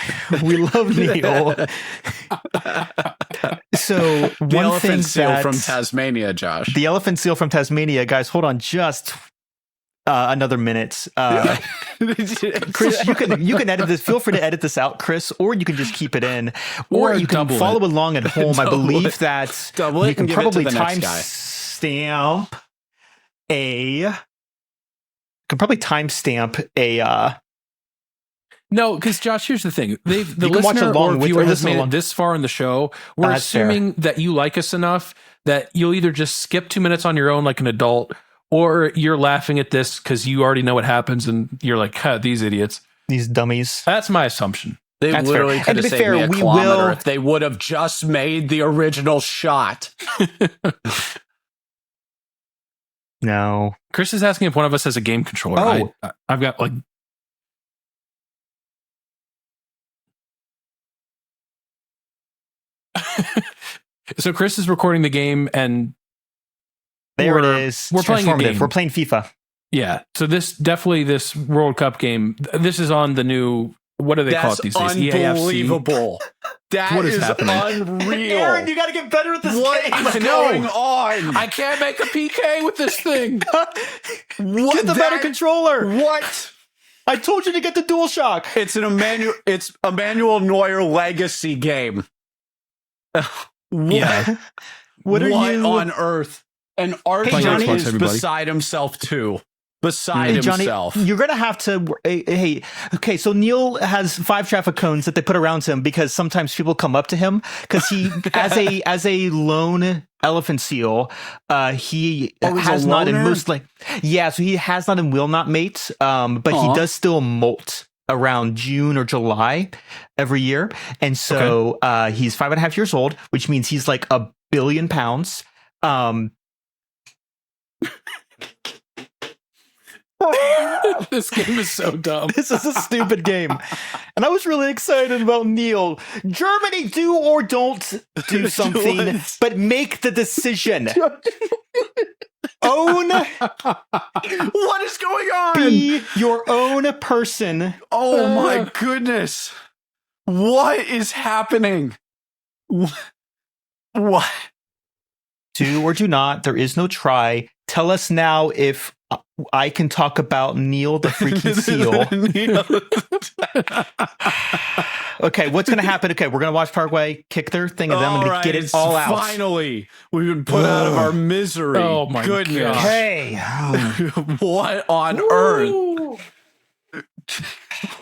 we love Neil. So The one elephant thing seal that from Tasmania, Josh. the elephant seal from Tasmania, guys, hold on just another minute. Chris, you can edit this. Feel free to edit this out, Chris, or you can just keep it in, or you can follow along at home. I believe that you can probably timestamp a. No, because Josh, here's the thing: the can watch listener along or with viewer or has listen made along. it this far in the show. We're That's fair. assuming that you like us enough that you'll either just skip 2 minutes on your own like an adult, or you're laughing at this because you already know what happens and you're like, these idiots, These dummies. That's my assumption. They That's literally fair. could And have to be saved fair, me a we kilometer will- if they would have just made the original shot. No. Chris is asking if one of us has a game controller. Oh. I've got like. So Chris is recording the game, and There it We're- is. we're playing a Transformative. game. We're playing FIFA. yeah. So this World Cup game. This is on the new. What do they call it these days? unbelievable. That What is is happening? unreal. Aaron, you got to get better at this What game. is I know. going on? I can't make a PK with this thing. What Get the better controller. What? I told you to get the DualShock. It's Emmanuel Neuer legacy game. What? Yeah. What are you on earth? And Archie Hey, Johnny. is Everybody. beside himself too. Beside Hey, Johnny, himself. you're going to have to. Hey, okay, so Neil has 5 traffic cones that they put around him because sometimes people come up to him because he, as a lone elephant seal, he he's has a not and loner? most like, yeah, so he has not and will not mate, but he Aw. does still molt around June or July every year. And so he's 5.5 years old, which means he's like 1 billion pounds. This game is so dumb. This is a stupid game. And I was really excited about Neil. Germany, do or don't do something, but make the decision. Own. What is going on? Be your own person. Oh my goodness. What is happening? What? Do or do not. There is no try. Tell us now if I can talk about Neil the freaking seal. Okay, what's going to happen? Okay, we're going to watch Paraguay kick their thing at them and get it all out. Finally, we've been put out of our misery. Oh my goodness. gosh. Hey. What on earth?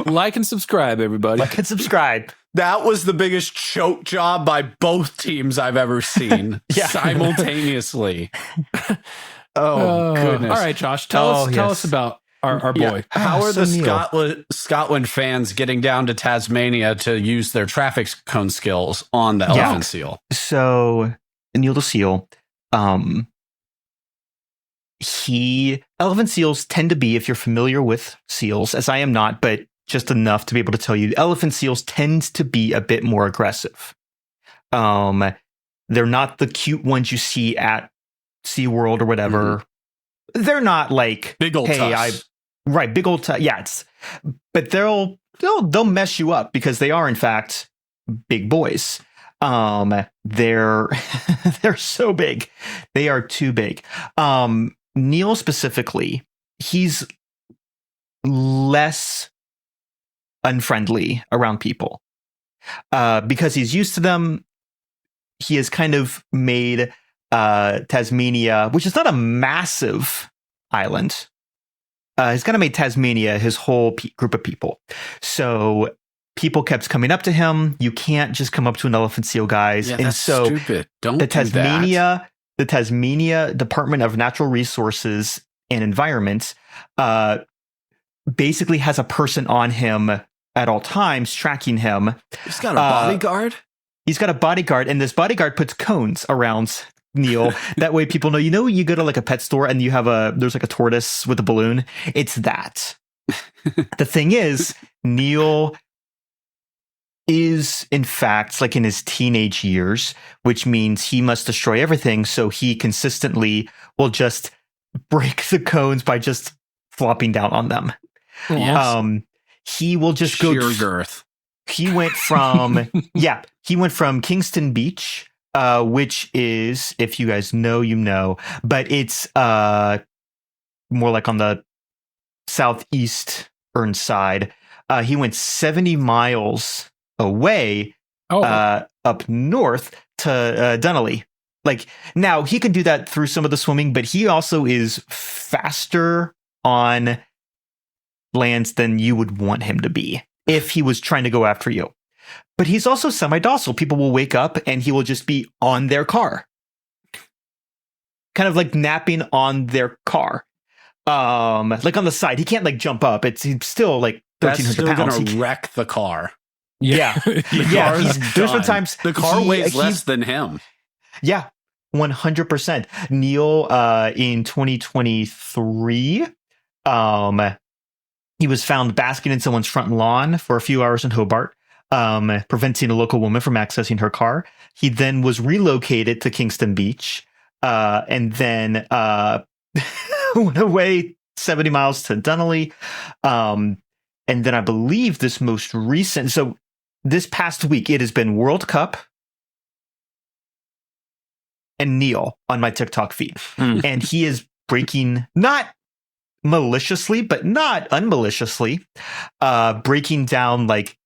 Like and subscribe, everybody. Like and subscribe. That was the biggest choke job by both teams I've ever seen simultaneously. Oh, goodness. All right, Josh, tell us about our boy. How are so the Scotland fans getting down to Tasmania to use their traffic cone skills on the elephant seal? So Neil the seal, elephant seals tend to be, if you're familiar with seals, as I am not, but just enough to be able to tell you, elephant seals tend to be a bit more aggressive. They're not the cute ones you see at SeaWorld or whatever. Mm-hmm. They're not like big old tuss. Big old tuss. Yeah, but they'll mess you up because they are in fact big boys. They're so big. They are too big. Neil specifically, he's less unfriendly around people because he's used to them. He has kind of made Tasmania, which is not a massive island. He's kind of made Tasmania his whole group of people. So people kept coming up to him. You can't just come up to an elephant seal, guys. Yeah, that's stupid. Don't the Tasmania Department of Natural Resources and Environment basically has a person on him at all times tracking him. He's got a bodyguard? He's got a bodyguard, and this bodyguard puts cones around Neil. That way people know, you go to like a pet store and you have there's like a tortoise with a balloon. It's that. The thing is, Neil is in fact like in his teenage years, which means he must destroy everything. So he consistently will just break the cones by just flopping down on them. Yes. He will just sheer girth. He went from Kingston Beach, which is, if you guys know, you know, but it's more like on the southeastern side. He went 70 miles away up north to Dunolly. Like, now he can do that through some of the swimming, but he also is faster on lands than you would want him to be if he was trying to go after you. But he's also semi-docile. People will wake up and he will just be on their car. Kind of like napping on their car. Like on the side. He can't like jump up. He's still like 1,300 pounds. That's going to wreck the car. Yeah. There's been times the car weighs less than him. Yeah. 100%. Neil, in 2023, he was found basking in someone's front lawn for a few hours in Hobart, preventing a local woman from accessing her car. He then was relocated to Kingston Beach, and then went away 70 miles to Dunolly. And then I believe this most recent, so this past week, it has been World Cup and Neil on my TikTok feed. And he is breaking, not maliciously, but not unmaliciously, breaking down like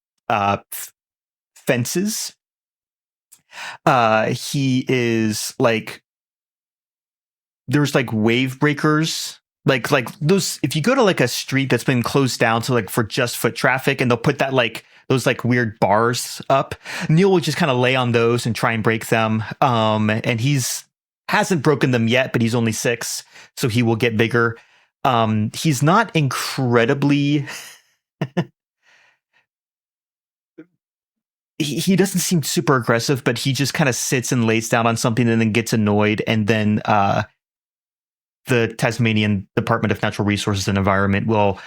fences. He is like, there's like wave breakers, like those. If you go to like a street that's been closed down to like for just foot traffic, and they'll put that like those like weird bars up, Neil will just kind of lay on those and try and break them. And hasn't broken them yet, but he's only 6, so he will get bigger. He's not incredibly. He doesn't seem super aggressive, but he just kind of sits and lays down on something and then gets annoyed. And then the Tasmanian Department of Natural Resources and Environment will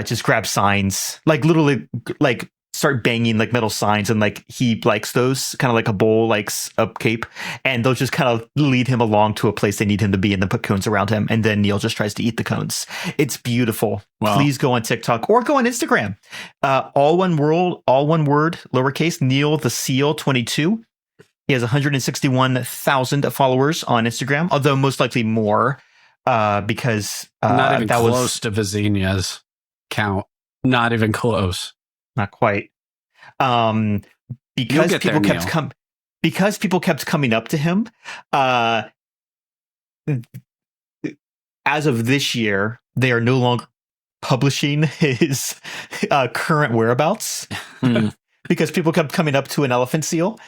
just grab signs, like literally like start banging like metal signs, and like he likes those, kind of like a bull likes a cape, and they'll just kind of lead him along to a place they need him to be, and then put cones around him, and then Neil just tries to eat the cones. It's beautiful. Wow. Please go on TikTok or go on Instagram. All one word, lowercase, Neil the Seal 22. He has 161,000 followers on Instagram, although most likely more, because not even close to Vizinia's count. Not even close. Not quite. Because people kept coming up to him. As of this year, they are no longer publishing his current whereabouts. Because people kept coming up to an elephant seal,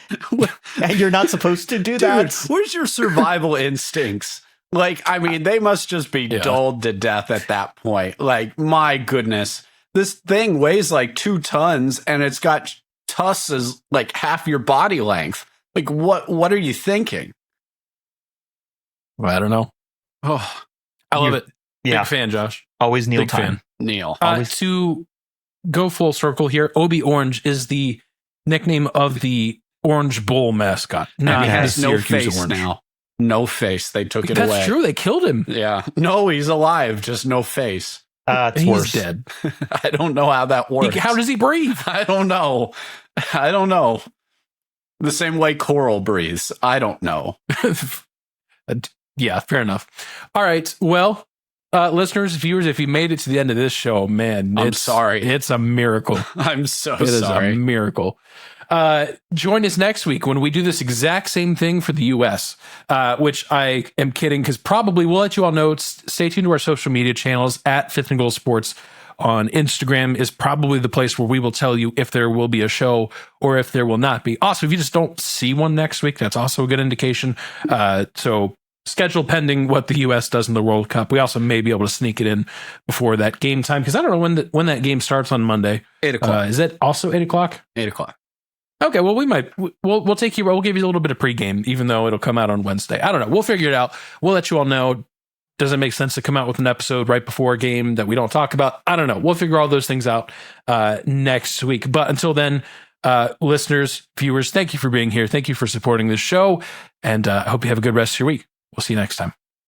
and you're not supposed to do that. Where's your survival instincts? Like, I mean, they must just be dulled to death at that point. Like, my goodness, this thing weighs like 2 tons, and it's got tusks like half your body length. Like, what are you thinking? Well, I don't know. Oh, I love it. Big fan, Josh. Always Neil Big time. Fan. Neil. To go full circle here, Obi Orange is the nickname of the Orange Bowl mascot. He has no Syracuse face Orange. now. No face. They took it away. That's true. They killed him. Yeah. No, he's alive. Just no face. It's He's worse. dead. I don't know how that works. How does he breathe? I don't know. The same way Coral breathes. I don't know. Yeah, fair enough. All right. Well, listeners, viewers, if you made it to the end of this show, man, I'm sorry. It's a miracle. I'm so It is sorry. a miracle. Join us next week when we do this exact same thing for the U.S., which I am kidding because probably we'll let you all know. Stay tuned to our social media channels at Fifth and Goal Sports on Instagram is probably the place where we will tell you if there will be a show or if there will not be. Also, if you just don't see one next week, that's also a good indication. So schedule pending what the U.S. does in the World Cup. We also may be able to sneak it in before that game time because I don't know when that game starts on Monday. 8 o'clock. Is it also 8 o'clock? 8 o'clock. Okay, well, we'll take you. We'll give you a little bit of pregame, even though it'll come out on Wednesday. I don't know. We'll figure it out. We'll let you all know. Does it make sense to come out with an episode right before a game that we don't talk about? I don't know. We'll figure all those things out next week. But until then, listeners, viewers, thank you for being here. Thank you for supporting this show, and I hope you have a good rest of your week. We'll see you next time.